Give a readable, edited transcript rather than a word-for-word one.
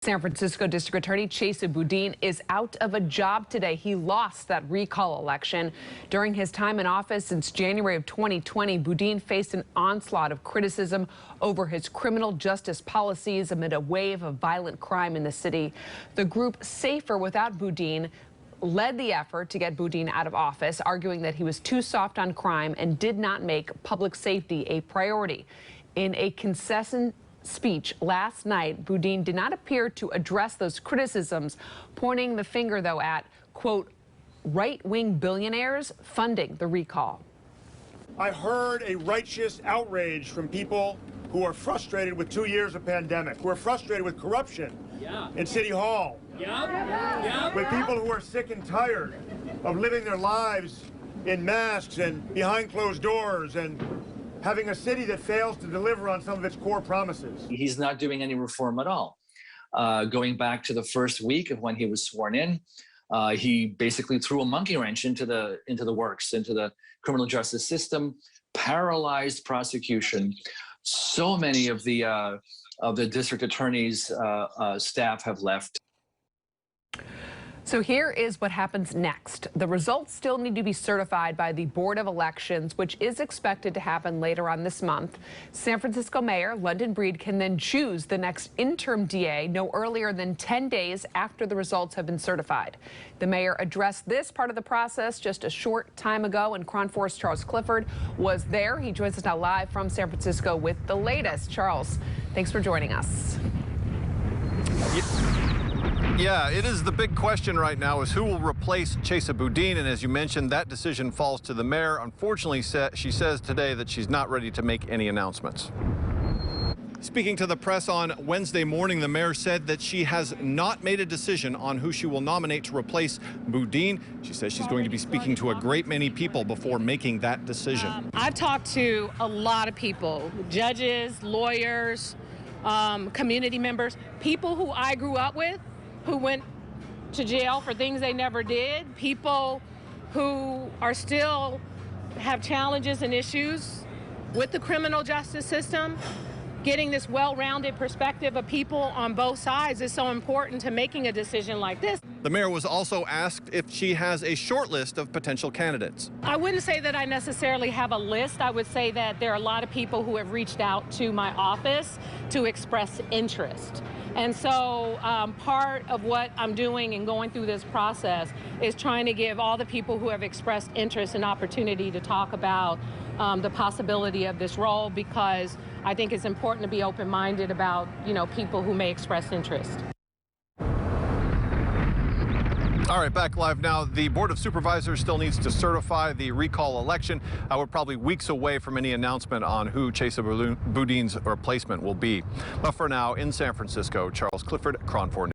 San Francisco District Attorney Chesa Boudin is out of a job today. He lost that recall election. During his time in office since January of 2020, Boudin faced an onslaught of criticism over his criminal justice policies amid a wave of violent crime in the city. The group Safer Without Boudin led the effort to get Boudin out of office, arguing that he was too soft on crime and did not make public safety a priority. In a concession speech last night, Boudin did not appear to address those criticisms, pointing the finger, though, at, quote, right-wing billionaires funding the recall. I heard a righteous outrage from people who are frustrated with 2 years of pandemic, who are frustrated with corruption in City Hall, with people who are sick and tired of living their lives in masks and behind closed doors and having a city that fails to deliver on some of its core promises. He's not doing any reform at all. Going back to the first week of when he was sworn in, he basically threw a monkey wrench into the works, into the criminal justice system, paralyzed prosecution. So many of the district attorney's staff have left. So here is what happens next. The results still need to be certified by the Board of Elections, which is expected to happen later on this month. San Francisco Mayor London Breed can then choose the next interim DA no earlier than 10 days after the results have been certified. The mayor addressed this part of the process just a short time ago, and KRON 4's Charles Clifford was there. He joins us now live from San Francisco with the latest. Charles, thanks for joining us. Yeah, it is the big question right now is who will replace Chesa Boudin, and as you mentioned, that decision falls to the mayor. Unfortunately, she says today that she's not ready to make any announcements. Speaking to the press on Wednesday morning, the mayor said that she has not made a decision on who she will nominate to replace Boudin. She says she's going to be speaking to a great many people before making that decision. I've talked to a lot of people, judges, lawyers, community members, people who I grew up with, who went to jail for things they never did, people who are still have challenges and issues with the criminal justice system. Getting this well-rounded perspective of people on both sides is so important to making a decision like this. The mayor was also asked if she has a short list of potential candidates. I wouldn't say that I necessarily have a list. I would say that there are a lot of people who have reached out to my office to express interest. And so part of what I'm doing and going through this process is trying to give all the people who have expressed interest an opportunity to talk about the possibility of this role, because I think it's important to be open-minded about, people who may express interest. All right, back live now. The Board of Supervisors still needs to certify the recall election. We're probably weeks away from any announcement on who Chesa Boudin's replacement will be. But for now, in San Francisco, Charles Clifford, KRON 4 News.